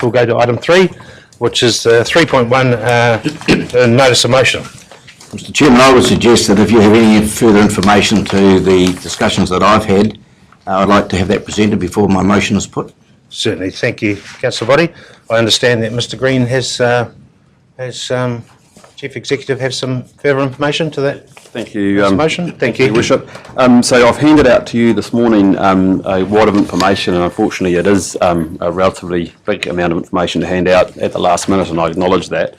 we'll go to item 3, which is 3.1, notice of motion. Mr. Chairman, I would suggest that if you have any further information to the discussions that I've had, I'd like to have that presented before my motion is put. Certainly, thank you, Councillor Boddy. I understand that Mr. Green has Chief Executive have some further information to that. Thank you. Motion. Thank you, Your Worship. So I've handed out to you this morning a wad of information, and unfortunately it is a relatively big amount of information to hand out at the last minute, and I acknowledge that.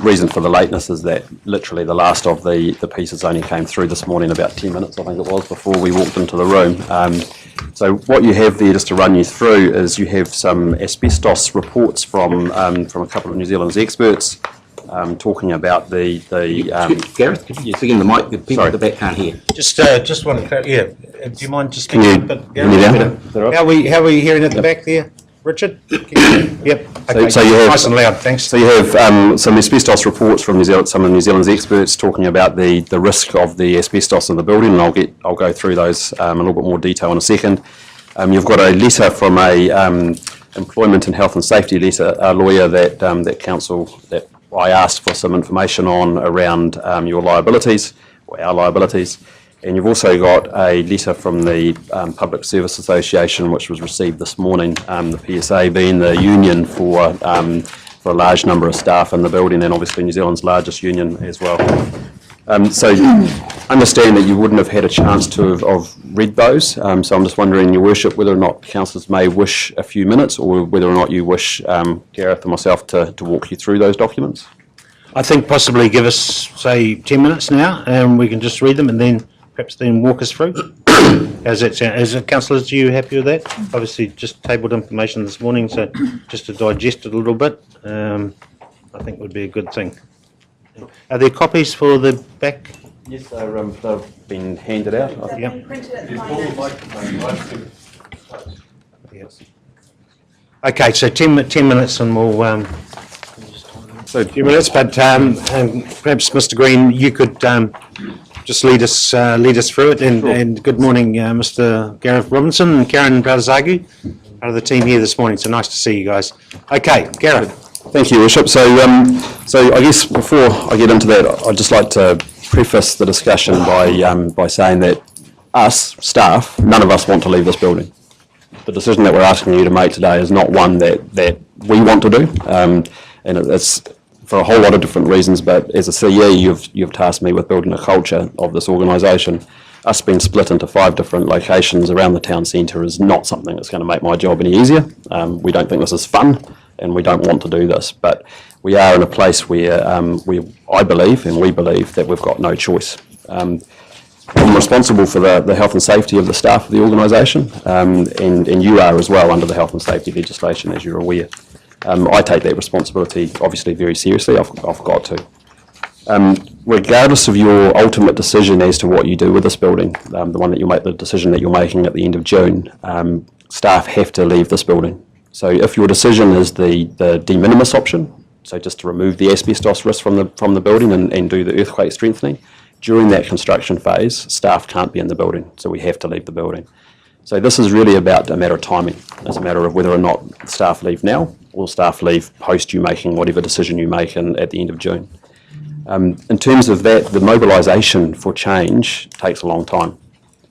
Reason for the lateness is that literally the last of the pieces only came through this morning about 10 minutes, I think it was, before we walked into the room. So what you have there, just to run you through, is you have some asbestos reports from a couple of New Zealand's experts talking about the Gareth, could you speak in the mic? The people at the back can't hear. Just want to clarify. Yeah, do you mind just speaking a bit? How are we hearing at the back there, Richard? Yep. Okay. So you have nice and loud. Thanks. So you have some asbestos reports from some of New Zealand's experts talking about the risk of the asbestos in the building, and I'll go through those in a little bit more detail in a second. You've got a letter from a employment and health and safety lawyer that that I asked for some information on around your liabilities, or our liabilities. And you've also got a letter from the Public Service Association, which was received this morning, the PSA being the union for a large number of staff in the building, and obviously New Zealand's largest union as well. So understand that you wouldn't have had a chance to have read those, so I'm just wondering, Your Worship, whether or not councillors may wish a few minutes, or whether or not you wish Gareth and myself to walk you through those documents. I think possibly give us, say, 10 minutes now, and we can just read them and then perhaps then walk us through. How's that sound? Councillors, are you happy with that? Obviously just tabled information this morning, so just to digest it a little bit, I think would be a good thing. Are there copies for the back? Yes, they've been handed out. Yep. Okay, so 10 minutes and we'll... So 10 minutes, but perhaps Mr. Green, you could just lead us through it. And, sure. And good morning, Mr. Gareth Robinson and Karen Baldazagu, part of the team here this morning. So nice to see you guys. Okay, Gareth. Thank you, Worship. So I guess before I get into that, I'd just like to preface the discussion by saying that us, staff, none of us want to leave this building. The decision that we're asking you to make today is not one that we want to do, and it's for a whole lot of different reasons, but as a CE, you've tasked me with building a culture of this organisation. Us being split into 5 different locations around the town centre is not something that's going to make my job any easier. We don't think this is fun, and we don't want to do this, but we are in a place where I believe, and we believe, that we've got no choice. I'm responsible for the health and safety of the staff of the organisation, and you are as well under the health and safety legislation, as you're aware. I take that responsibility obviously very seriously. I've got to. Regardless of your ultimate decision as to what you do with this building, the decision that you're making at the end of June, staff have to leave this building. So if your decision is the de minimis option, so just to remove the asbestos risk from the building and do the earthquake strengthening, during that construction phase, staff can't be in the building, so we have to leave the building. So this is really about a matter of timing. It's a matter of whether or not staff leave now or staff leave post you making whatever decision you make at the end of June. In terms of that, the mobilisation for change takes a long time.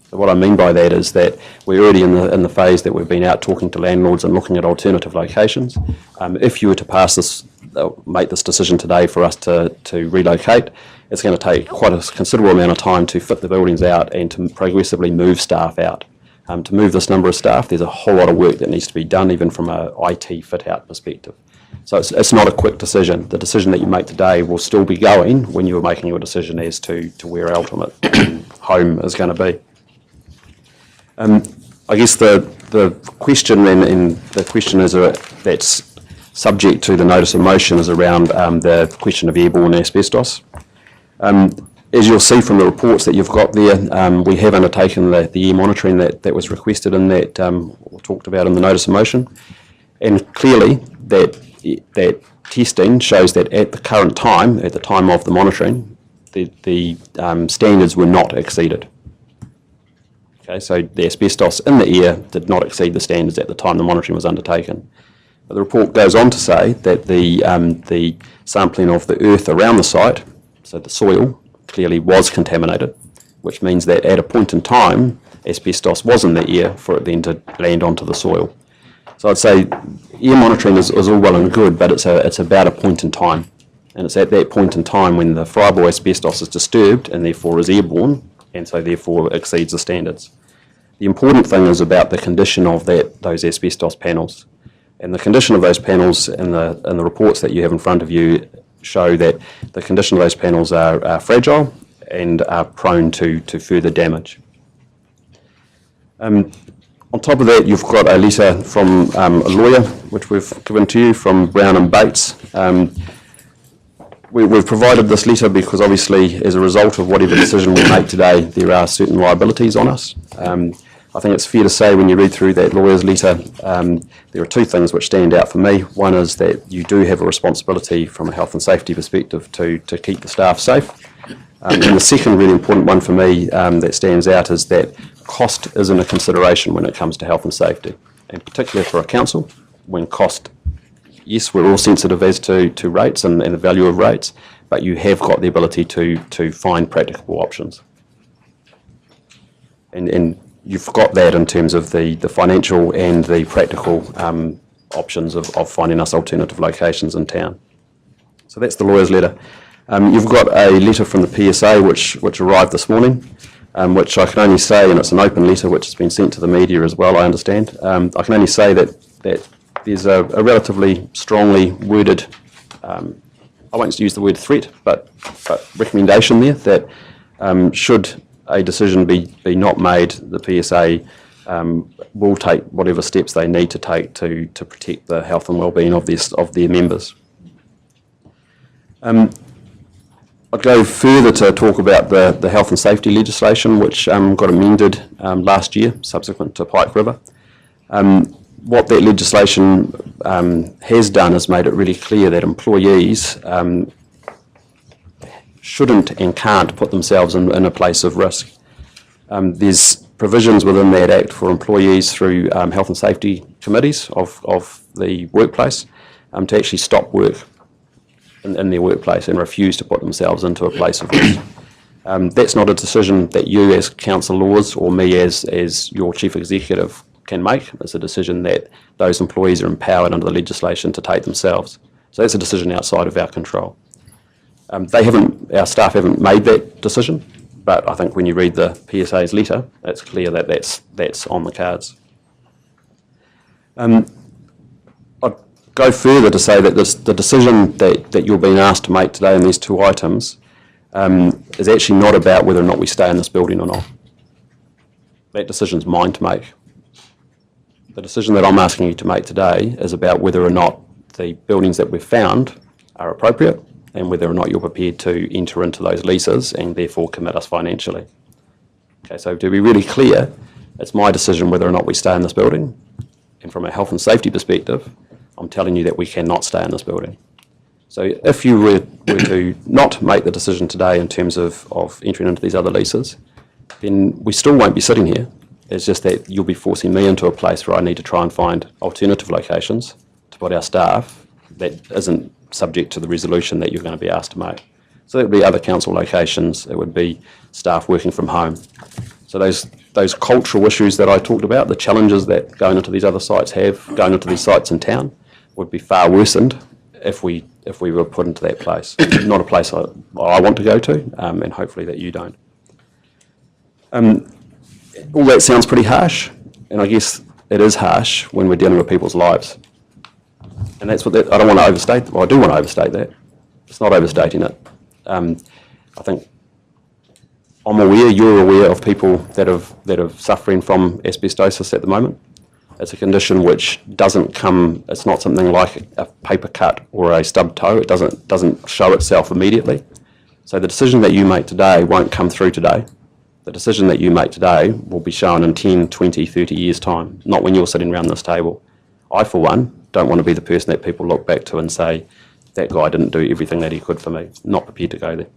So what I mean by that is that we're already in the phase that we've been out talking to landlords and looking at alternative locations. If you were to make this decision today for us to relocate, it's going to take quite a considerable amount of time to fit the buildings out and to progressively move staff out. To move this number of staff, there's a whole lot of work that needs to be done, even from an IT fit-out perspective. So it's not a quick decision. The decision that you make today will still be going when you're making your decision as to where our ultimate home is going to be. I guess the question and the question is that's subject to the notice of motion is around the question of airborne asbestos. As you'll see from the reports that you've got there, we have undertaken the air monitoring that was requested and that or talked about in the notice of motion, and clearly that testing shows that at the current time, at the time of the monitoring, the standards were not exceeded. Okay, so the asbestos in the air did not exceed the standards at the time the monitoring was undertaken. But the report goes on to say that the sampling of the earth around the site, so the soil, clearly was contaminated, which means that at a point in time, asbestos was in the air for it then to land onto the soil. So I'd say air monitoring is all well and good, but it's about a point in time. And it's at that point in time when the friable asbestos is disturbed and therefore is airborne, and so therefore exceeds the standards. The important thing is about the condition of those asbestos panels. And the condition of those panels in the reports that you have in front of you show that the condition of those panels are fragile and are prone to further damage. On top of that, you've got a letter from a lawyer, which we've given to you, from Brown and Bates. We've provided this letter because obviously as a result of whatever decision we make today, there are certain liabilities on us. I think it's fair to say when you read through that lawyer's letter, there are two things which stand out for me. One is that you do have a responsibility from a health and safety perspective to keep the staff safe. And the second really important one for me that stands out is that cost isn't a consideration when it comes to health and safety, and particularly for a council, when cost, yes, we're all sensitive as to rates and the value of rates, but you have got the ability to find practicable options. And you've got that in terms of the financial and the practical options of finding us alternative locations in town. So that's the lawyer's letter. You've got a letter from the PSA which arrived this morning, which I can only say, and it's an open letter which has been sent to the media as well, I understand. I can only say that there's a relatively strongly worded, I won't use the word threat, but recommendation there that should a decision be not made, the PSA will take whatever steps they need to take to protect the health and wellbeing of their members. I'd go further to talk about the health and safety legislation which got amended last year subsequent to Pike River. What that legislation has done is made it really clear that employees shouldn't and can't put themselves in a place of risk. There's provisions within that Act for employees through health and safety committees of the workplace to actually stop work in their workplace and refuse to put themselves into a place of risk. That's not a decision that you as councillors or me as your chief executive can make. It's a decision that those employees are empowered under the legislation to take themselves. So that's a decision outside of our control. Our staff haven't made that decision, but I think when you read the PSA's letter, it's clear that that's on the cards. I'd go further to say that the decision that you're being asked to make today in these two items is actually not about whether or not we stay in this building or not. That decision's mine to make. The decision that I'm asking you to make today is about whether or not the buildings that we've found are appropriate and whether or not you're prepared to enter into those leases and therefore commit us financially. Okay, so to be really clear, it's my decision whether or not we stay in this building. And from a health and safety perspective, I'm telling you that we cannot stay in this building. So if you were to not make the decision today in terms of entering into these other leases, then we still won't be sitting here. It's just that you'll be forcing me into a place where I need to try and find alternative locations to put our staff that isn't subject to the resolution that you're going to be asked to make. So that would be other council locations, it would be staff working from home. So those cultural issues that I talked about, the challenges that going into these other sites have, going into these sites in town, would be far worsened if we were put into that place. Not a place I want to go to, and hopefully that you don't. All that sounds pretty harsh, and I guess it is harsh when we're dealing with people's lives. And that's what I don't want to overstate. Well, I do want to overstate that. It's not overstating it. I think I'm aware, you're aware of people that are suffering from asbestosis at the moment. It's a condition which doesn't come, it's not something like a paper cut or a stubbed toe. It doesn't show itself immediately. So the decision that you make today won't come through today. The decision that you make today will be shown in 10, 20, 30 years' time, not when you're sitting around this table. I, for one, don't want to be the person that people look back to and say, that guy didn't do everything that he could for me. Not prepared to go there.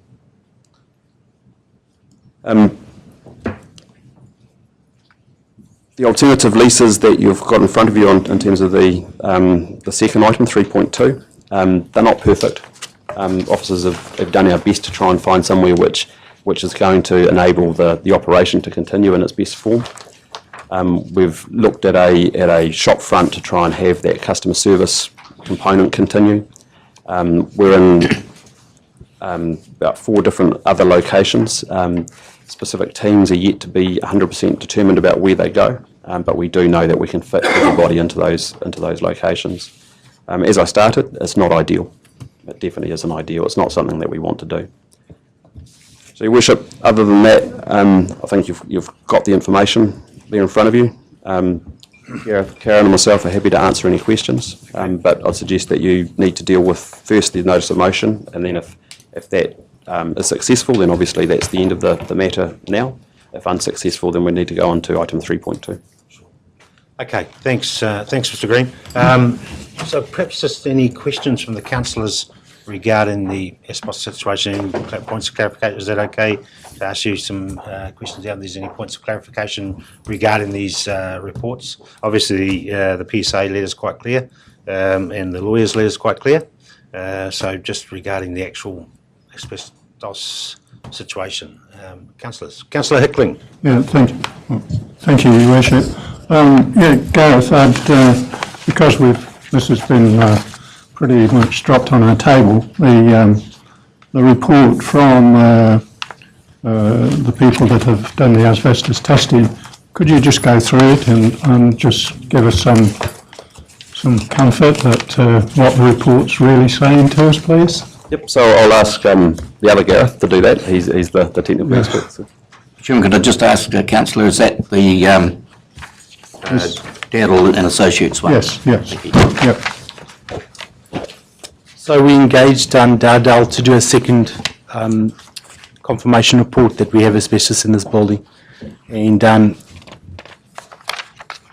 The alternative leases that you've got in front of you in terms of the second item, 3.2, they're not perfect. Officers have done our best to try and find somewhere which is going to enable the operation to continue in its best form. We've looked at a shop front to try and have that customer service component continue. We're in about 4 different other locations. Specific teams are yet to be 100% determined about where they go, but we do know that we can fit everybody into those locations. As I started, it's not ideal. It definitely isn't ideal. It's not something that we want to do. So, Your Worship, other than that, I think you've got the information there in front of you. Karen and myself are happy to answer any questions, but I'd suggest that you need to deal with first the notice of motion, and then if that is successful, then obviously that's the end of the matter now. If unsuccessful, then we need to go on to item 3.2. Okay, thanks, Mr. Green. So perhaps just any questions from the councillors regarding the SPOS situation, any points of clarification? Is that okay to ask you some questions out? If there's any points of clarification regarding these reports? Obviously, the PSA letter is quite clear, and the lawyer's letter is quite clear. So just regarding the actual asbestos situation, councillors. Councillor Hickling. Yeah, thank you, Your Worship. Yeah, Gareth, because this has been pretty much dropped on our table, the report from the people that have done the asbestos testing, could you just go through it and just give us some comfort that what the report's really saying to us, please? Yep, so I'll ask the other Gareth to do that. He's the technical expert. So. Chairman, could I just ask Councillor, is that the Dowdall and Associates one? Yes. Yep. So we engaged Dowdall to do a second confirmation report that we have asbestos in this building, and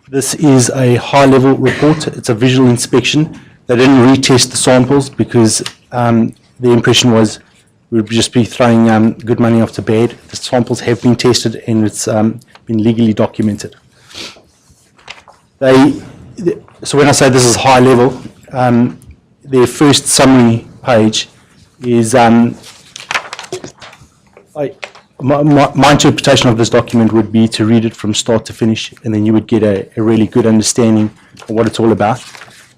this is a high-level report. It's a visual inspection. They didn't retest the samples because the impression was we would just be throwing good money after bad. The samples have been tested and it's been legally documented. So when I say this is high level, their first summary page is, my interpretation of this document would be to read it from start to finish, and then you would get a really good understanding of what it's all about.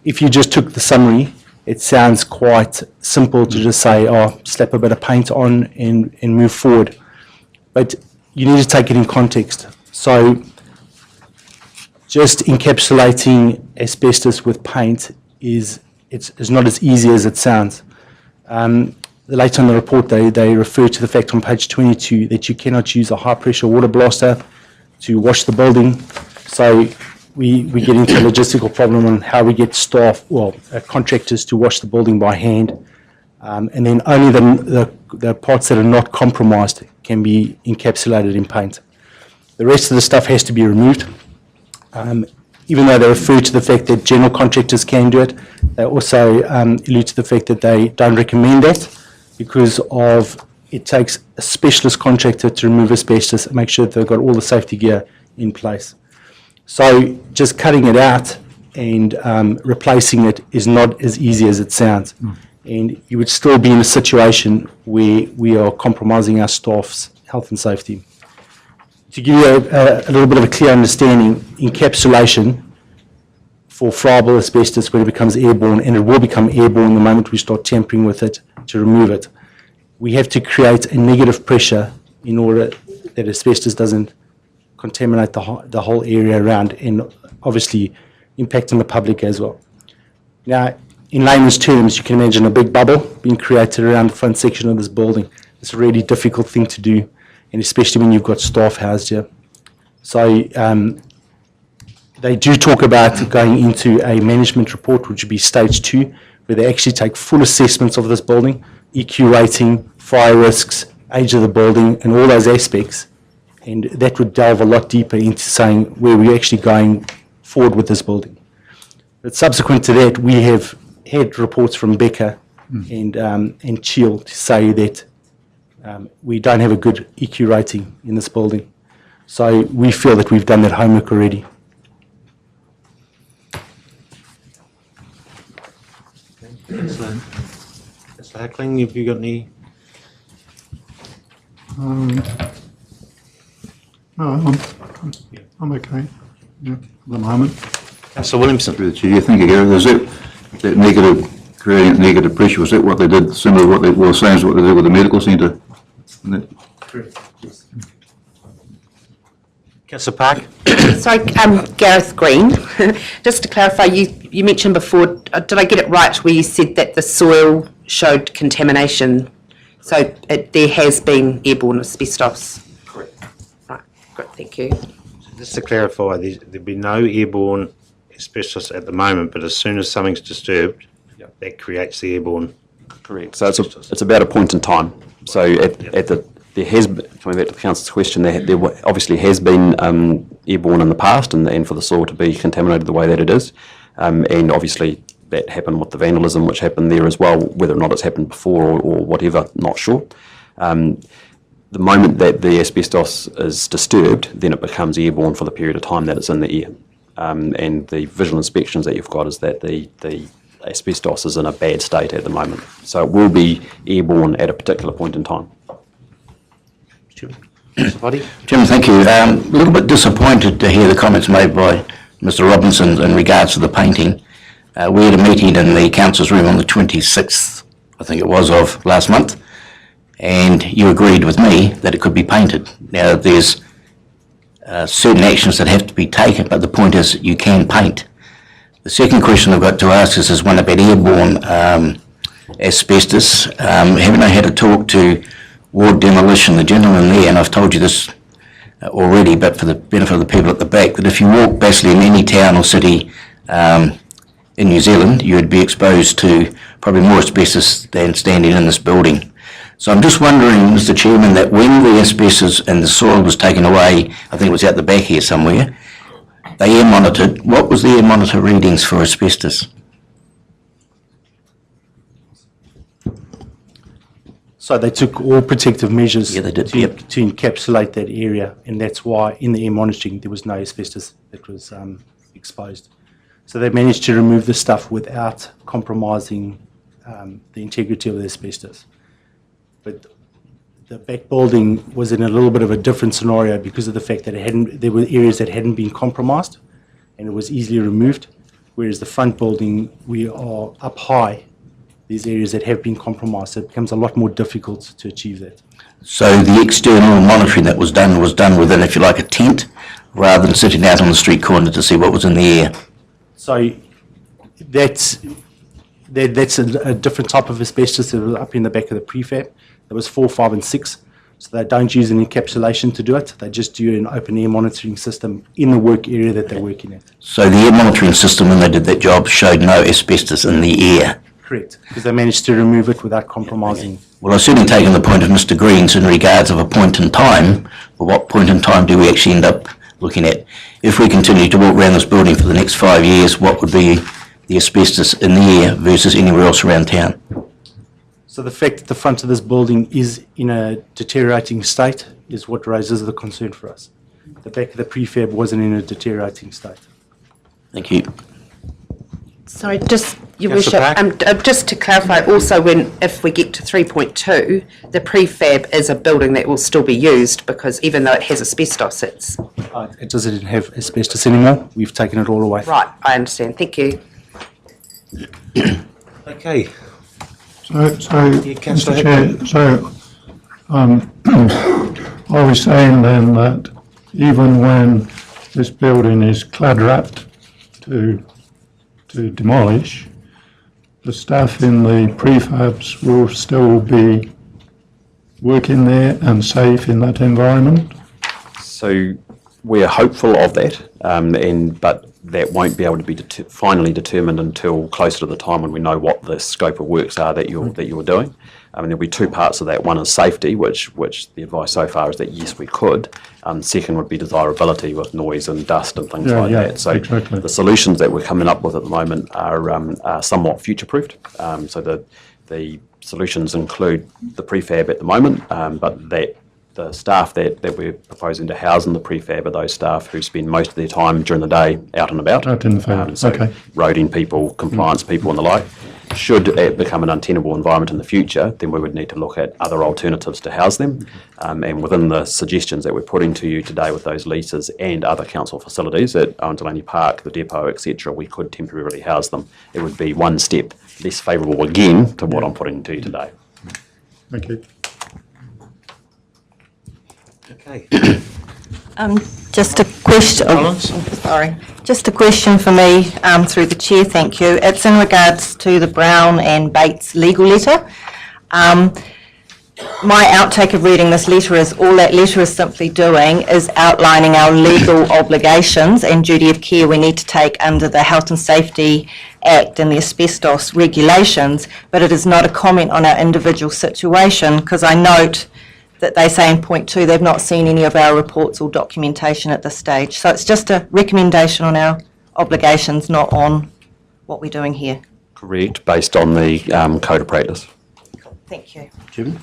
If you just took the summary, it sounds quite simple to just say, oh, slap a bit of paint on and move forward. But you need to take it in context. So just encapsulating asbestos with paint is not as easy as it sounds. Later in the report, they refer to the fact on page 22 that you cannot use a high-pressure water blaster to wash the building. So we get into a logistical problem on how we get staff, contractors to wash the building by hand. And then only the parts that are not compromised can be encapsulated in paint. The rest of the stuff has to be removed. Even though they refer to the fact that general contractors can do it, they also allude to the fact that they don't recommend that because it takes a specialist contractor to remove asbestos and make sure that they've got all the safety gear in place. So just cutting it out and replacing it is not as easy as it sounds. And you would still be in a situation where we are compromising our staff's health and safety. To give you a little bit of a clear understanding, encapsulation for friable asbestos, when it becomes airborne, and it will become airborne the moment we start tampering with it to remove it, we have to create a negative pressure in order that asbestos doesn't contaminate the whole area around and obviously impacting the public as well. Now, in layman's terms, you can imagine a big bubble being created around the front section of this building. It's a really difficult thing to do, and especially when you've got staff housed here. So they do talk about going into a management report, which would be stage 2, where they actually take full assessments of this building, EQ rating, fire risks, age of the building, and all those aspects. And that would delve a lot deeper into saying where we're actually going forward with this building. But subsequent to that, we have had reports from Becker and Cheel to say that we don't have a good EQ rating in this building. So we feel that we've done that homework already, Councillor Hackling, have you got any? No, I'm okay, yeah, at the moment. Councillor Williamson. Through the chair, thank you, Gary. Is that negative, creating negative pressure, was that what they did, similar to what they were saying is what they did with the medical centre? Correct. Yes. Councillor Park. Sorry, Gareth Green. Just to clarify, you mentioned before, did I get it right, where you said that the soil showed contamination? So there has been airborne asbestos? Correct. Right, good, thank you. Just to clarify, there'd be no airborne asbestos at the moment, but as soon as something's disturbed, that creates the airborne. Correct. So it's about a point in time. So there has been, coming back to the councillor's question, there obviously has been airborne in the past, and for the soil to be contaminated the way that it is, and obviously that happened with the vandalism which happened there as well. Whether or not it's happened before or whatever, not sure. The moment that the asbestos is disturbed, then it becomes airborne for the period of time that it's in the air. And the visual inspections that you've got is that the asbestos is in a bad state at the moment. So it will be airborne at a particular point in time. Jim, thank you. A little bit disappointed to hear the comments made by Mr Robinson in regards to the painting. We had a meeting in the council's room on the 26th, I think it was, of last month, and you agreed with me that it could be painted. Now, there's certain actions that have to be taken, but the point is you can paint. The second question I've got to ask is one about airborne asbestos. Haven't I had a talk to Ward Demolition, the gentleman there, and I've told you this already, but for the benefit of the people at the back, that if you walk basically in any town or city in New Zealand, you would be exposed to probably more asbestos than standing in this building. So I'm just wondering, Mr Chairman, that when the asbestos and the soil was taken away, I think it was out the back here somewhere, they air monitored. What was the air monitor readings for asbestos? So they took all protective measures Yeah, they did, to, yep. to encapsulate that area, and that's why in the air monitoring there was no asbestos that was exposed. So they managed to remove the stuff without compromising the integrity of the asbestos. But the back building was in a little bit of a different scenario because of the fact that there were areas that hadn't been compromised and it was easily removed, whereas the front building, we are up high, these areas that have been compromised, so it becomes a lot more difficult to achieve that. So the external monitoring that was done within, if you like, a tent, rather than sitting out on the street corner to see what was in the air. So that's a different type of asbestos that was up in the back of the prefab. There was 4, 5 and 6. So they don't use an encapsulation to do it. They just do an open air monitoring system in the work area that they're working at. So the air monitoring system, when they did that job, showed no asbestos in the air. Correct, because they managed to remove it without compromising. Well, I've certainly taken the point of Mr Green's in regards of a point in time, but what point in time do we actually end up looking at? If we continue to walk around this building for the next 5 years, what would be the asbestos in the air versus anywhere else around town? So the fact that the front of this building is in a deteriorating state is what raises the concern for us. The back of the prefab wasn't in a deteriorating state. Thank you. Sorry, just, Your Councillor Worship, just to clarify also, if we get to 3.2, the prefab is a building that will still be used because even though it has asbestos, it's... It doesn't have asbestos anymore. We've taken it all away. Right, I understand. Thank you. Okay. So, Councillor Mr Chair, are we saying then that even when this building is clad wrapped to demolish, the staff in the prefabs will still be working there and safe in that environment? So we're hopeful of that, but that won't be able to be finally determined until closer to the time when we know what the scope of works are that you're doing. There'll be two parts of that. One is safety, which the advice so far is that yes, we could. Second would be desirability with noise and dust and things like that. So exactly. the solutions that we're coming up with at the moment are somewhat future-proofed. So the solutions include the prefab at the moment, but that the staff that we're proposing to house in the prefab are those staff who spend most of their time during the day out and about. Out in the field, So okay. roading people, compliance people and the like. Should it become an untenable environment in the future, then we would need to look at other alternatives to house them. And within the suggestions that we're putting to you today with those leases and other council facilities at Owen Delaney Park, the depot, etc., we could temporarily house them. It would be one step less favourable again to what I'm putting to you today. Thank you. Okay. Just a question, just a question for me through the chair, thank you. It's in regards to the Brown and Bates legal letter. My outtake of reading this letter is all that letter is simply doing is outlining our legal obligations and duty of care we need to take under the Health and Safety Act and the asbestos regulations, but it is not a comment on our individual situation, because I note that they say in point 2 they've not seen any of our reports or documentation at this stage. So it's just a recommendation on our obligations, not on what we're doing here. Correct, based on the code of practice. Thank you. Jim?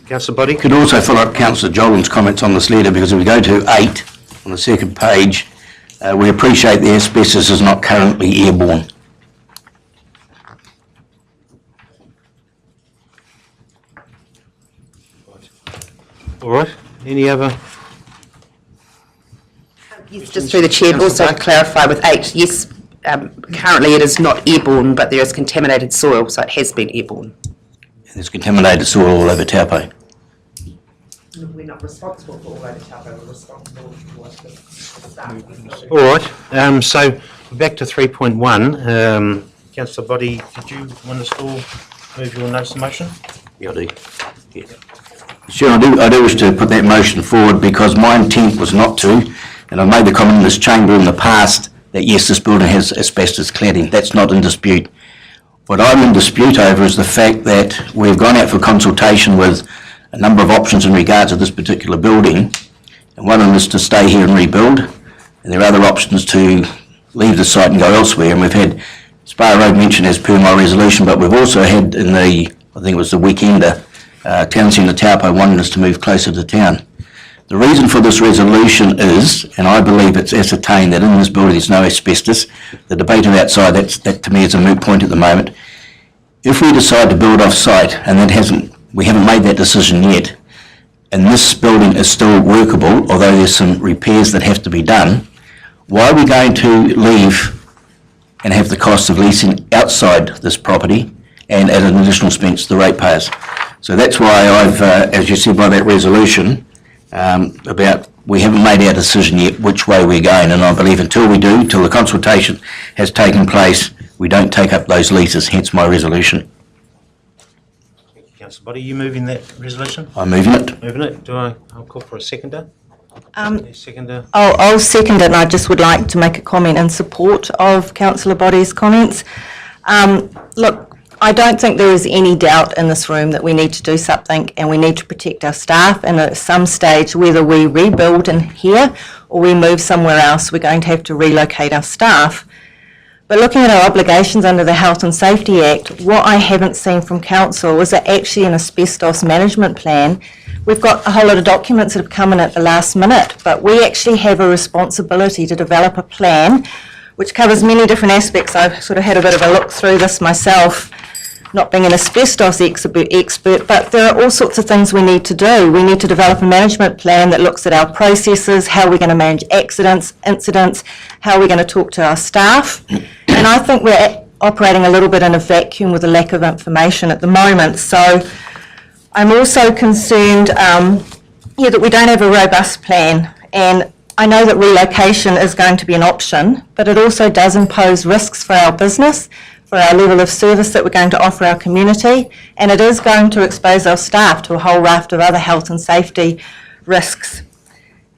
Councillor Boddy? Could also follow up Councillor Jolin's comments on this letter, because if we go to 8 on the second page, we appreciate the asbestos is not currently airborne. All right, any other? Yes, just through the chair, also to clarify with 8, yes, currently it is not airborne, but there is contaminated soil, so it has been airborne. There's contaminated soil all over Taupo. We're not responsible for all over Taupo, we're responsible for the staff. All right, so back to 3.1. Councillor Boddy, did you want to still move your notice of motion? Yeah, I do. Yeah. Sure, I do wish to put that motion forward, because my intent was not to, and I've made the comment in this chamber in the past that yes, this building has asbestos cladding. That's not in dispute. What I'm in dispute over is the fact that we've gone out for consultation with a number of options in regards to this particular building, and one of them is to stay here and rebuild, and there are other options to leave the site and go elsewhere. And we've had Spar Road mentioned as per my resolution, but we've also had in the, I think it was the weekender, Town Centre Taupo wanting us to move closer to town. The reason for this resolution is, and I believe it's ascertained that in this building there's no asbestos. The debate outside, that to me is a moot point at the moment. If we decide to build off-site, and we haven't made that decision yet, and this building is still workable, although there's some repairs that have to be done, why are we going to leave and have the cost of leasing outside this property and at an additional expense to the ratepayers? So that's why I've, as you said by that resolution, about we haven't made our decision yet which way we're going, and I believe until we do, till the consultation has taken place, we don't take up those leases, hence my resolution. Thank you, Councillor Boddy. Are you moving that resolution? I'm moving it. Moving it. I'll call for a seconder. Seconder. I'll second it, and I just would like to make a comment in support of Councillor Boddy's comments. Look, I don't think there is any doubt in this room that we need to do something, and we need to protect our staff, and at some stage, whether we rebuild in here or we move somewhere else, we're going to have to relocate our staff. But looking at our obligations under the Health and Safety Act, what I haven't seen from Council is that actually an asbestos management plan. We've got a whole lot of documents that have come in at the last minute, but we actually have a responsibility to develop a plan which covers many different aspects. I've sort of had a bit of a look through this myself, not being an asbestos expert, but there are all sorts of things we need to do. We need to develop a management plan that looks at our processes, how we're going to manage accidents, incidents, how we're going to talk to our staff. And I think we're operating a little bit in a vacuum with a lack of information at the moment. So I'm also concerned that we don't have a robust plan. And I know that relocation is going to be an option, but it also does impose risks for our business, for our level of service that we're going to offer our community, and it is going to expose our staff to a whole raft of other health and safety risks.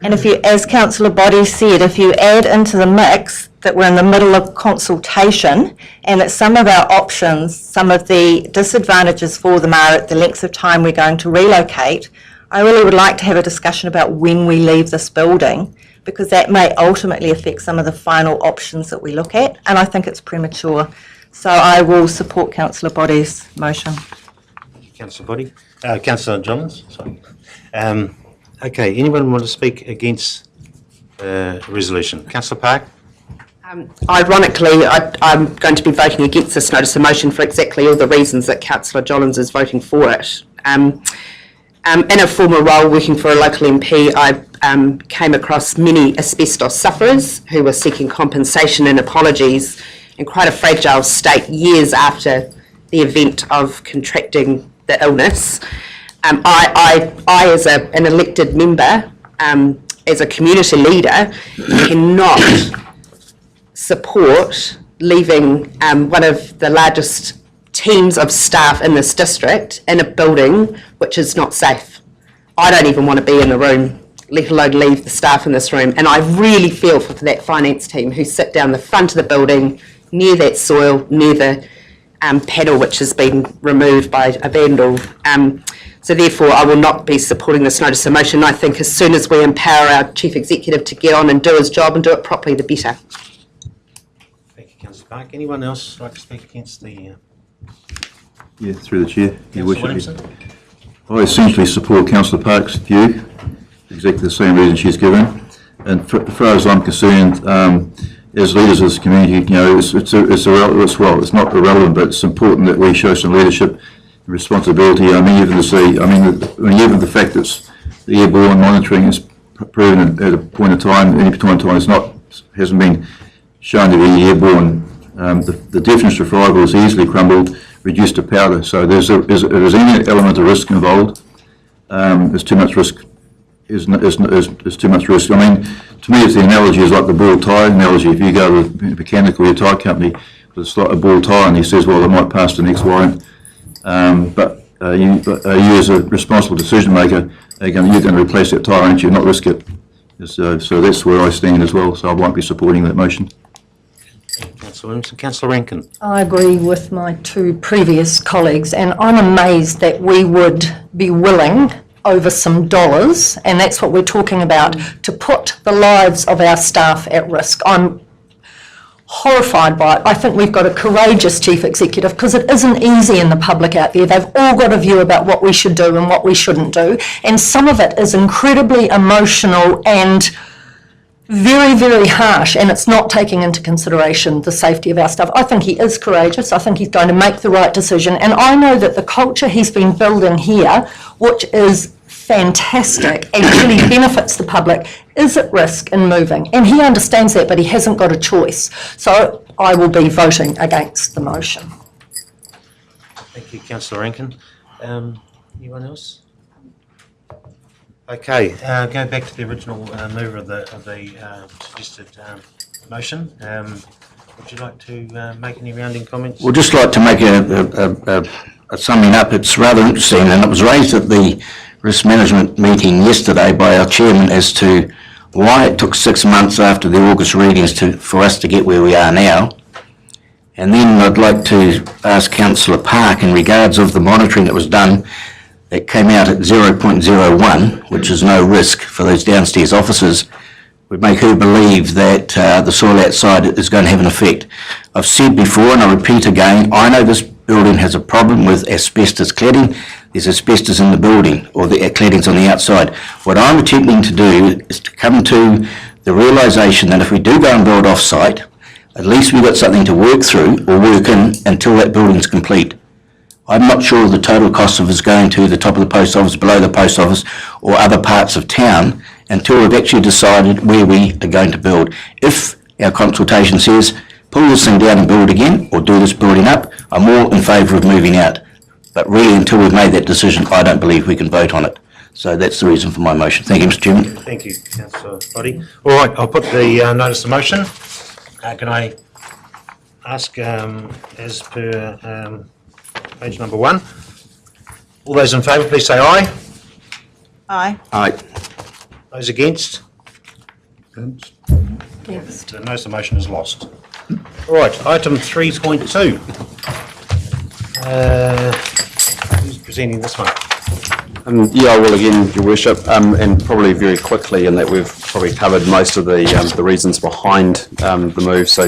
And if you, as Councillor Boddy said, if you add into the mix that we're in the middle of consultation and that some of our options, some of the disadvantages for them are at the length of time we're going to relocate, I really would like to have a discussion about when we leave this building, because that may ultimately affect some of the final options that we look at, and I think it's premature. So I will support Councillor Boddy's motion. Councillor Body. Councillor Johns, sorry. Okay, anyone want to speak against resolution? Councillor Park? Ironically, I'm going to be voting against this notice of motion for exactly all the reasons that Councillor Jollins is voting for it. In a former role working for a local MP, I came across many asbestos sufferers who were seeking compensation and apologies in quite a fragile state years after the event of contracting the illness. I as an elected member, as a community leader, cannot support leaving one of the largest teams of staff in this district in a building which is not safe. I don't even want to be in the room, let alone leave the staff in this room. And I really feel for that finance team who sit down the front of the building, near that soil, near the panel which has been removed by a vandal. So therefore, I will not be supporting this notice of motion. I think as soon as we empower our Chief Executive to get on and do his job and do it properly, the better. Thank you, Councillor Park. Anyone else like to speak against the... Yeah, through the chair. Your Councillor worship. Williamson? I essentially support Councillor Park's view, exactly the same reason she's given. And as far as I'm concerned, as leaders of this community, you know, it's not irrelevant, but it's important that we show some leadership and responsibility. I mean, even the fact that the airborne monitoring is proven at a point in time, any point in time, hasn't been shown to be airborne. The definition of friable is easily crumbled, reduced to powder. So if there's any element of risk involved, there's too much risk. Is too much risk. I mean, to me, the analogy is like the ball tyre analogy. If you go to a mechanic or your tyre company with a ball tyre and he says, well, I might pass the next warrant, but you as a responsible decision maker, you're going to replace that tyre, aren't you? Not risk it. So that's where I stand as well. So I won't be supporting that motion. Councillor Williamson. Councillor Rankin? I agree with my two previous colleagues, and I'm amazed that we would be willing, over some dollars, and that's what we're talking about, to put the lives of our staff at risk. I'm horrified by it. I think we've got a courageous Chief Executive, because it isn't easy in the public out there. They've all got a view about what we should do and what we shouldn't do, and some of it is incredibly emotional and very, very harsh, and it's not taking into consideration the safety of our staff. I think he is courageous. I think he's going to make the right decision, and I know that the culture he's been building here, which is fantastic and really benefits the public, is at risk in moving, and he understands that, but he hasn't got a choice. So I will be voting against the motion. Thank you, Councillor Rankin. Anyone else? Okay, go back to the original mover of the suggested motion. Would you like to make any rounding comments? We'd just like to make a summing up. It's rather interesting, and it was raised at the risk management meeting yesterday by our chairman as to why it took 6 months after the August readings for us to get where we are now. And then I'd like to ask Councillor Park in regards of the monitoring that was done that came out at 0.01, which is no risk for those downstairs officers, would make her believe that the soil outside is going to have an effect. I've said before, and I repeat again, I know this building has a problem with asbestos cladding. There's asbestos in the building, or the cladding's on the outside. What I'm attempting to do is to come to the realisation that if we do go and build off-site, at least we've got something to work through or work in until that building's complete. I'm not sure the total cost of us going to the top of the post office, below the post office, or other parts of town until we've actually decided where we are going to build. If our consultation says, pull this thing down and build again, or do this building up, I'm all in favour of moving out. But really, until we've made that decision, I don't believe we can vote on it. So that's the reason for my motion. Thank you, Mr. Chairman. Thank you, Councillor Body. All right, I'll put the notice of motion. Can I ask, as per page number 1, all those in favour, please say aye. Aye. Aye. Those against? Against. The notice of motion is lost. All right, item 3.2. Who's presenting this one? Yeah, I will again, Your Worship, and probably very quickly in that we've probably covered most of the reasons behind the move. So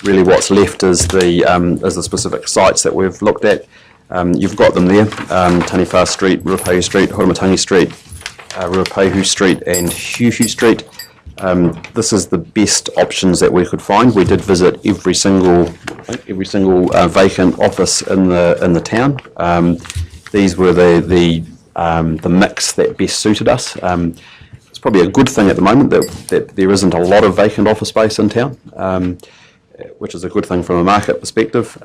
really what's left is the specific sites that we've looked at. You've got them there, Taniwha Street, Ruapehu Street, Horomatangi Street, Ruapehu Street and Hiahia Street. This is the best options that we could find. We did visit every single vacant office in the town. These were the mix that best suited us. It's probably a good thing at the moment that there isn't a lot of vacant office space in town, which is a good thing from a market perspective.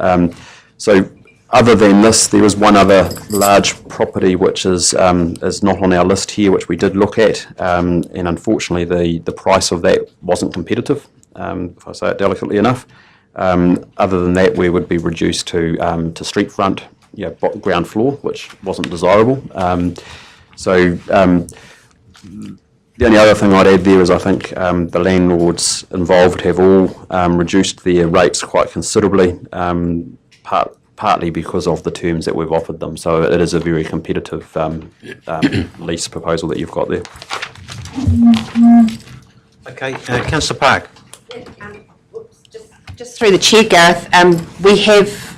So other than this, there is one other large property which is not on our list here, which we did look at, and unfortunately the price of that wasn't competitive, if I say it delicately enough. Other than that, we would be reduced to street front, ground floor, which wasn't desirable. The only other thing I'd add there is I think the landlords involved have all reduced their rates quite considerably, partly because of the terms that we've offered them. So it is a very competitive lease proposal that you've got there. Okay, Councillor Park. Just through the chair, Gareth, we have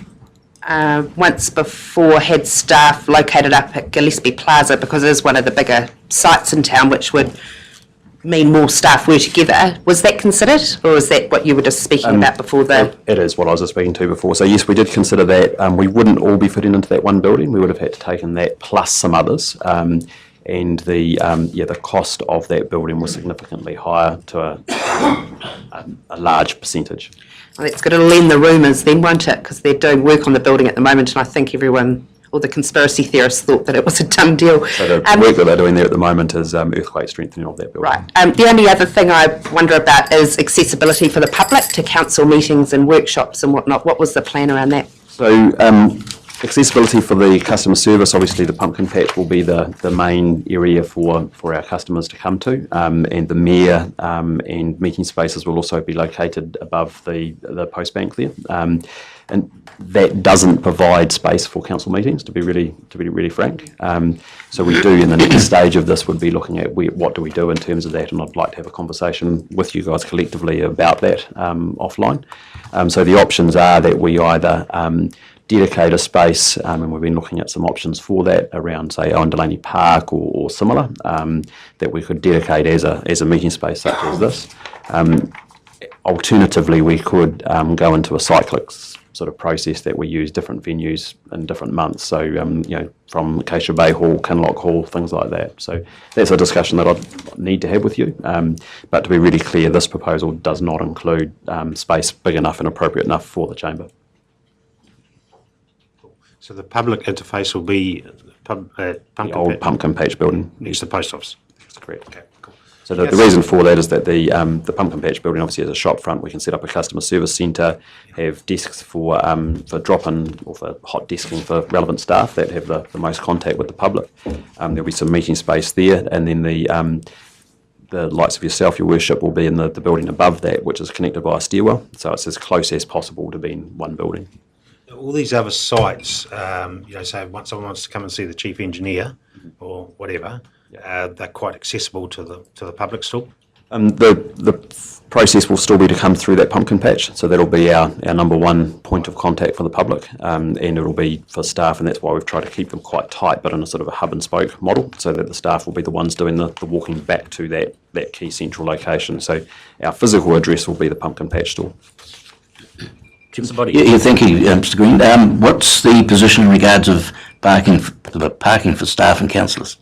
once before had staff located up at Gillespie Plaza because it is one of the bigger sites in town, which would mean more staff were together. Was that considered, or is that what you were just speaking about before the... It is what I was just speaking to before. So yes, we did consider that. We wouldn't all be fitting into that one building. We would have had to take in that plus some others. And the cost of that building was significantly higher to a large percentage. Well, it's going to lend the rumours then, won't it? Because they're doing work on the building at the moment, and I think everyone, all the conspiracy theorists, thought that it was a done deal. So the work that they're doing there at the moment is earthquake strengthening of that building. Right. The only other thing I wonder about is accessibility for the public to council meetings and workshops and whatnot. What was the plan around that? So accessibility for the customer service, obviously the pumpkin patch will be the main area for our customers to come to, and the mayor and meeting spaces will also be located above the post bank there. And that doesn't provide space for council meetings, to be really frank. So we do, in the next stage of this, would be looking at what do we do in terms of that, and I'd like to have a conversation with you guys collectively about that offline. So the options are that we either dedicate a space, and we've been looking at some options for that around, say, Owen Delaney Park or similar, that we could dedicate as a meeting space such as this. Alternatively, we could go into a cyclic sort of process that we use different venues in different months. So, from Acacia Bay Hall, Kinloch Hall, things like that. So that's a discussion that I'd need to have with you. But to be really clear, this proposal does not include space big enough and appropriate enough for the chamber. So the public interface will be The old pumpkin patch building. next to the post office. That's correct. Okay, cool. So the reason for that is that the pumpkin patch building obviously has a shop front. We can set up a customer service centre, have desks for drop-in or for hot desking for relevant staff that have the most contact with the public. There'll be some meeting space there, and then the likes of yourself, your worship, will be in the building above that, which is connected by a stairwell. So it's as close as possible to being one building. All these other sites, say once someone wants to come and see the chief engineer or whatever, they're quite accessible to the public still. The process will still be to come through that pumpkin patch, so that'll be our number one point of contact for the public, and it'll be for staff, and that's why we've tried to keep them quite tight, but in a sort of a hub and spoke model, so that the staff will be the ones doing the walking back to that key central location. So our physical address will be the pumpkin patch store. Yeah, thank you, Mr. Green. What's the position in regards of parking for staff and councillors?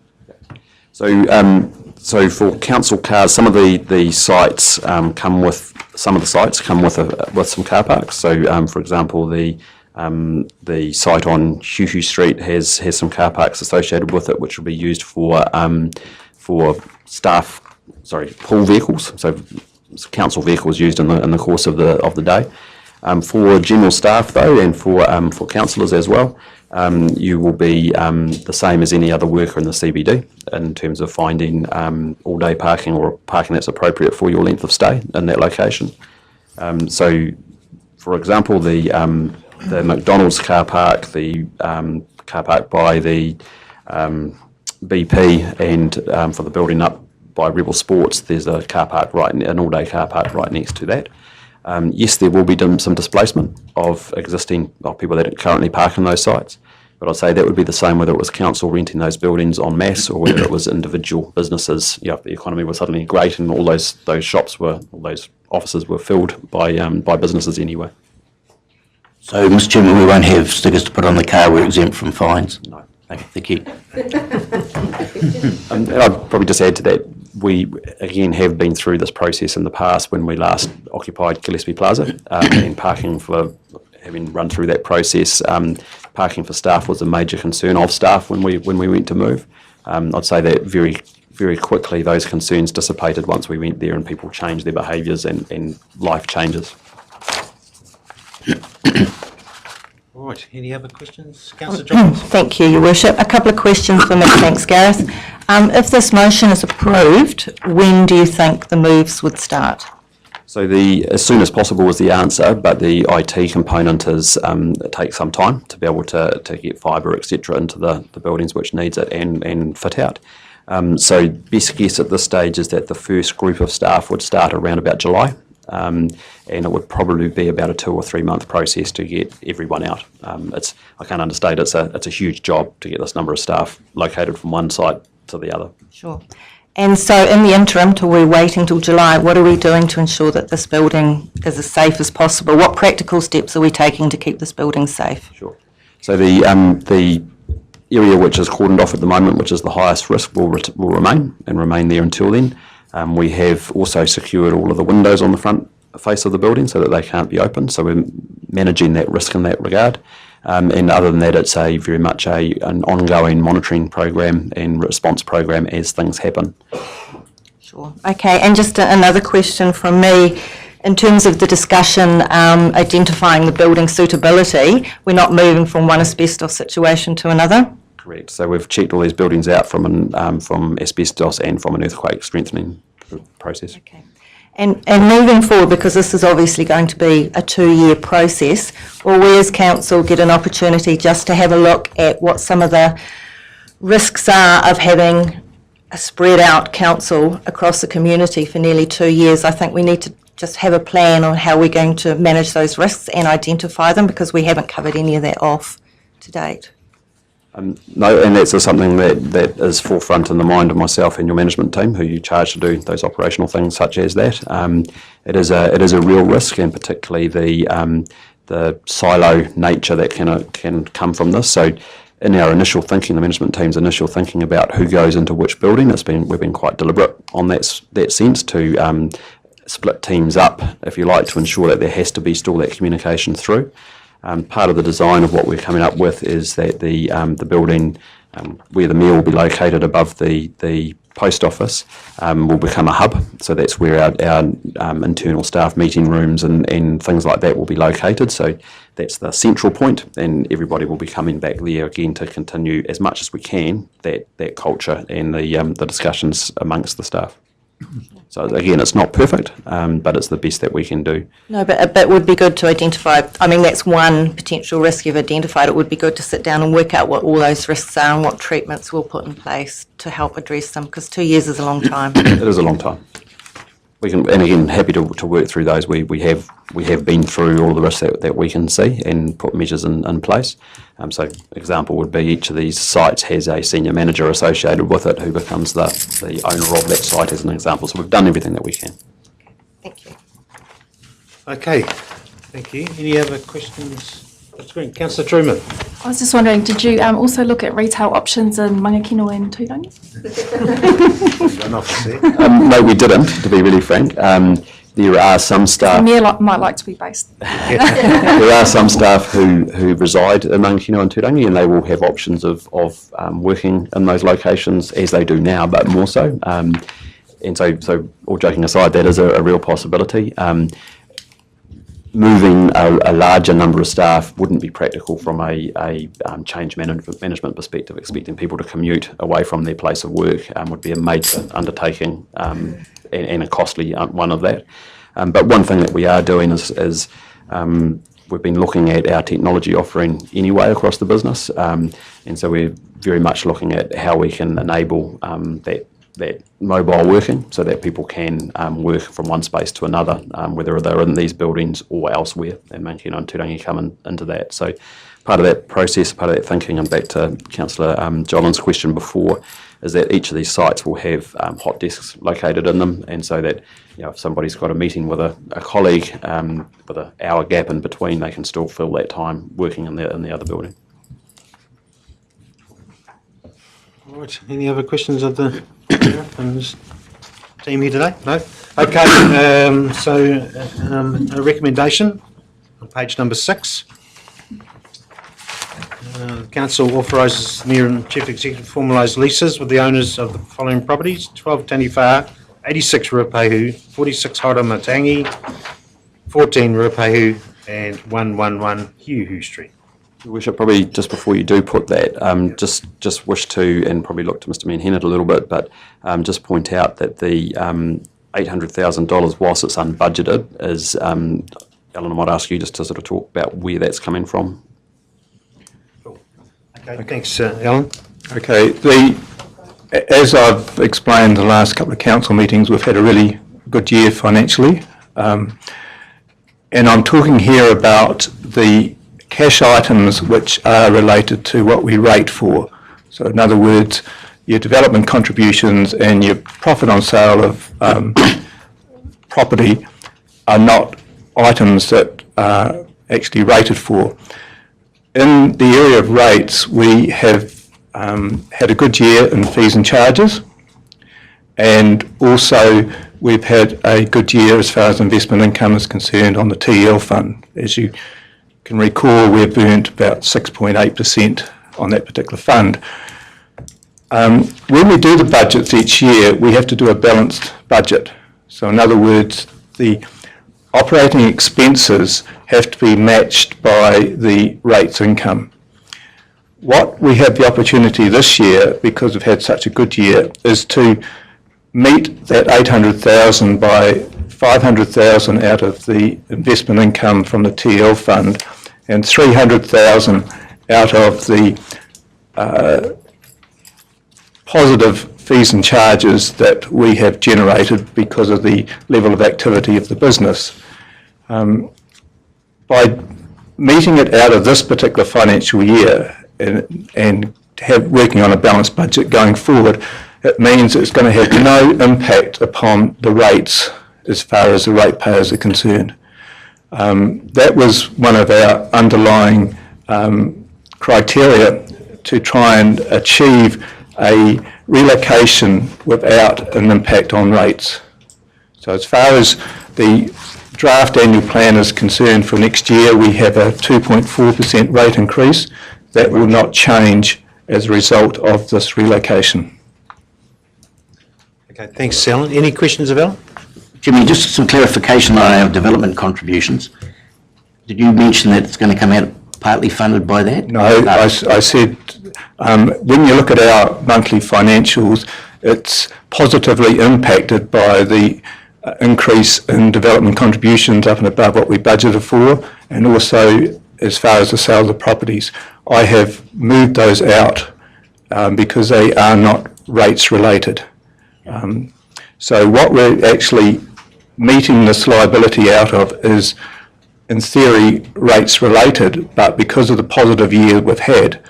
So for council cars, some of the sites come with some car parks. So for example, the site on Hiahia Street has some car parks associated with it, which will be used for pool vehicles. So council vehicles used in the course of the day. For general staff though, and for councillors as well, you will be the same as any other worker in the CBD in terms of finding all-day parking or parking that's appropriate for your length of stay in that location. So, for example, the McDonald's car park, the car park by the BP, and for the building up by Rebel Sports, there's a car park an all-day car park right next to that. Yes, there will be some displacement of people that currently park in those sites, But I'd say that would be the same whether it was council renting those buildings en masse or whether it was individual businesses. You know, if the economy was suddenly great and all those shops all those offices were filled by businesses anyway. So, Mr Chairman, we won't have stickers to put on the car, we're exempt from fines? No. Thank you. And I'd probably just add to that, we again have been through this process in the past when we last occupied Gillespie Plaza, and parking for, having run through that process, parking for staff was a major concern of staff when we went to move. I'd say that very, very quickly those concerns dissipated once we went there and people changed their behaviours and life changes. All right, any other questions? Councillor Trewavas? Thank you, Your Worship. A couple of questions for me. Thanks, Gareth. If this motion is approved, when do you think the moves would start? So as soon as possible was the answer, but the IT component is, it takes some time to be able to get fibre, etc., into the buildings which needs it and fit out. So best guess at this stage is that the first group of staff would start around about July, and it would probably be about a 2 or 3 month process to get everyone out. I can't understate it's a huge job to get this number of staff located from one site to the other. Sure. And so in the interim, till we're waiting till July, what are we doing to ensure that this building is as safe as possible? What practical steps are we taking to keep this building safe? Sure. So the area which is cordoned off at the moment, which is the highest risk, will remain there until then. We have also secured all of the windows on the front face of the building so that they can't be opened. So we're managing that risk in that regard. And other than that, it's very much an ongoing monitoring program and response program as things happen. Sure. Okay, and just another question from me. In terms of the discussion identifying the building suitability, we're not moving from one asbestos situation to another? Correct. So we've checked all these buildings out from asbestos and from an earthquake strengthening process. Okay. And moving forward, because this is obviously going to be a 2-year process, will we as council get an opportunity just to have a look at what some of the risks are of having a spread out council across the community for nearly 2 years? I think we need to just have a plan on how we're going to manage those risks and identify them, because we haven't covered any of that off to date. No, and that's something that is forefront in the mind of myself and your management team, who you charge to do those operational things such as that. It is a real risk, and particularly the silo nature that can come from this. So, in our initial thinking, the management team's initial thinking about who goes into which building, we've been quite deliberate on that sense to split teams up, if you like, to ensure that there has to be still that communication through. Part of the design of what we're coming up with is that the building where the meal will be located above the post office will become a hub. So that's where our internal staff meeting rooms and things like that will be located. So that's the central point, and everybody will be coming back there again to continue as much as we can that culture and the discussions amongst the staff. So again, it's not perfect, but it's the best that we can do. No, but it would be good to identify, I mean, that's one potential risk you've identified. It would be good to sit down and work out what all those risks are and what treatments we'll put in place to help address them, because 2 years is a long time. It is a long time. We can, and again, happy to work through those. We have been through all the risks that we can see and put measures in place. So example would be each of these sites has a senior manager associated with it who becomes the owner of that site, as an example. So we've done everything that we can. Thank you. Okay, thank you. Any other questions? That's great. Councillor Truman. I was just wondering, did you also look at retail options in Mangakino and Turangi? No, we didn't, to be really frank. There are some staff. Mayor might like to be based. There are some staff who reside in Mangakino and Turangi, and they will have options of working in those locations as they do now, but more so. And so all joking aside, that is a real possibility. Moving a larger number of staff wouldn't be practical from a change management perspective. Expecting people to commute away from their place of work would be a major undertaking and a costly one of that. But one thing that we are doing is we've been looking at our technology offering anyway across the business, and so we're very much looking at how we can enable that mobile working so that people can work from one space to another, whether they're in these buildings or elsewhere, and Mangakino and Turangi come into that. So part of that process, part of that thinking, and back to Councillor Jolin's question before, is that each of these sites will have hot desks located in them, and so that if somebody's got a meeting with a colleague with an hour gap in between, they can still fill that time working in the other building. All right, any other questions of the from this team here today? No? Okay, a recommendation on page number 6. Council authorises the Mayor and Chief Executive to formalise leases with the owners of the following properties: 12 Taniwha, 86 Ruapehu, 46 Hauramatangi, 14 Ruapehu, and 111 Hiuhu Street. Your Worship, probably just before you do put that, just wish to, and probably look to Mr Manhennett a little bit, but just point out that the $800,000, whilst it's unbudgeted, is, Alan, I might ask you just to sort of talk about where that's coming from. Okay, thanks, Alan. Okay, as I've explained the last couple of council meetings, we've had a really good year financially. And I'm talking here about the cash items which are related to what we rate for. So in other words, your development contributions and your profit on sale of property are not items that are actually rated for. In the area of rates, we have had a good year in fees and charges, and also we've had a good year as far as investment income is concerned on the TL fund. As you can recall, we've earned about 6.8% on that particular fund. When we do the budgets each year, we have to do a balanced budget. So in other words, the operating expenses have to be matched by the rates income. What we have the opportunity this year, because we've had such a good year, is to meet that 800,000 by 500,000 out of the investment income from the TL fund and 300,000 out of the positive fees and charges that we have generated because of the level of activity of the business. By meeting it out of this particular financial year and working on a balanced budget going forward, it means it's going to have no impact upon the rates as far as the ratepayers are concerned. That was one of our underlying criteria to try and achieve a relocation without an impact on rates. So as far as the draft annual plan is concerned for next year, we have a 2.4% rate increase. That will not change as a result of this relocation. Okay, thanks, Alan. Any questions of Alan? Jimmy, just some clarification on our development contributions. Did you mention that it's going to come out partly funded by that? No, I said when you look at our monthly financials, it's positively impacted by the increase in development contributions up and above what we budgeted for, and also as far as the sale of the properties. I have moved those out because they are not rates related. So what we're actually meeting this liability out of is, in theory, rates related, but because of the positive year we've had,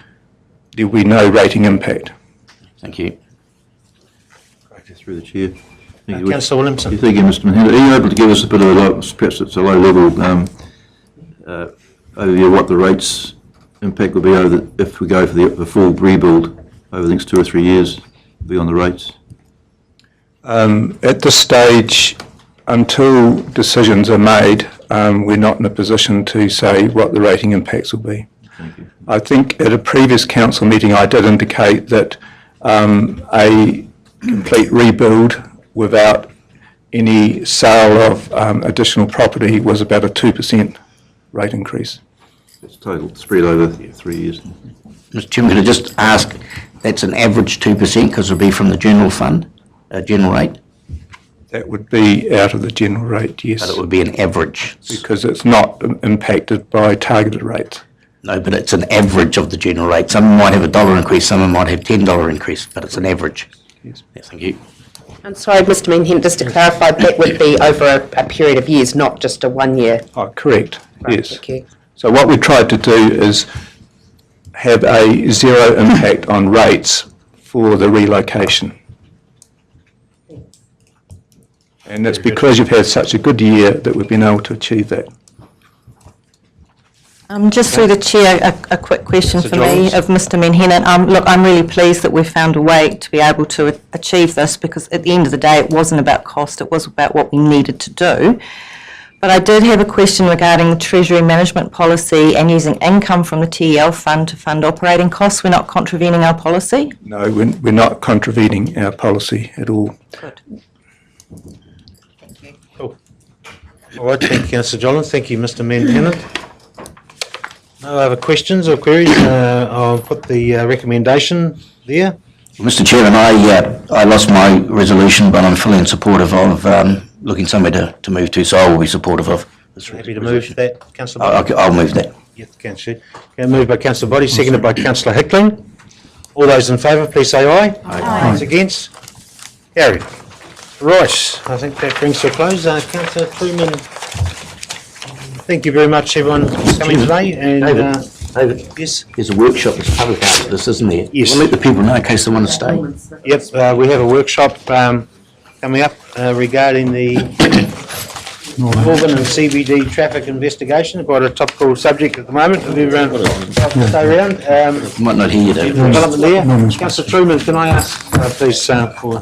there will be no rating impact. Thank you. Through the chair. Councillor Williamson. Thank you, Mr Manhennett. Are you able to give us a bit of perhaps it's a low level overview of what the rates impact will be if we go for the full rebuild over the next 2 or 3 years, be on the rates? At this stage, until decisions are made, we're not in a position to say what the rating impacts will be. Thank you. I think at a previous council meeting I did indicate that a complete rebuild without any sale of additional property was about a 2% rate increase. It's total spread over 3 years. Mr Chairman, could I just ask, that's an average 2% because it'll be from the general fund, general rate? That would be out of the general rate, yes. But it would be an average. Because it's not impacted by targeted rates. No, but it's an average of the general rate. Some might have $1 increase, some might have $10 increase, but it's an average. Yes. Yes, thank you. I'm sorry, Mr Manhennett, just to clarify, that would be over a period of years, not just a 1 year. Oh, correct, Right, yes. thank you. So what we tried to do is have a zero impact on rates for the relocation. And it's because you've had such a good year that we've been able to achieve that. Just through the chair, a quick question Mr. for me Johns. of Mr Menhennan. Look, I'm really pleased that we've found a way to be able to achieve this, because at the end of the day, it wasn't about cost, it was about what we needed to do. But I did have a question regarding the Treasury Management Policy and using income from the TEL fund to fund operating costs. We're not contravening our policy? No, we're not contravening our policy at all. Good. Cool. All right, thank you, Councillor Jolland. Thank you, Mr Menhennan. No other questions or queries? I'll put the recommendation there. Mr Chairman, I lost my resolution, but I'm fully in supportive of looking somewhere to move to, so I will be supportive of this Happy to resolution. move that, Councillor Body? I'll move that. Yes, Councillor. Okay, moved by Councillor Body, seconded by Councillor Hickling. All those in favour, please say aye. Aye. Those against? Carried. Right, I think that brings to a close. Councillor Truman, thank you very much, everyone, for coming today. And David, yes, there's a workshop that's public out of this, isn't there? Yes. We'll let the people know in case they want to stay. yep, we have a workshop coming up regarding the Auburn and CBD traffic investigation. Quite a topical subject at the moment. If everyone wants to stay around. Might not hear you, David. Development there. Councillor Truman, can I ask, please, for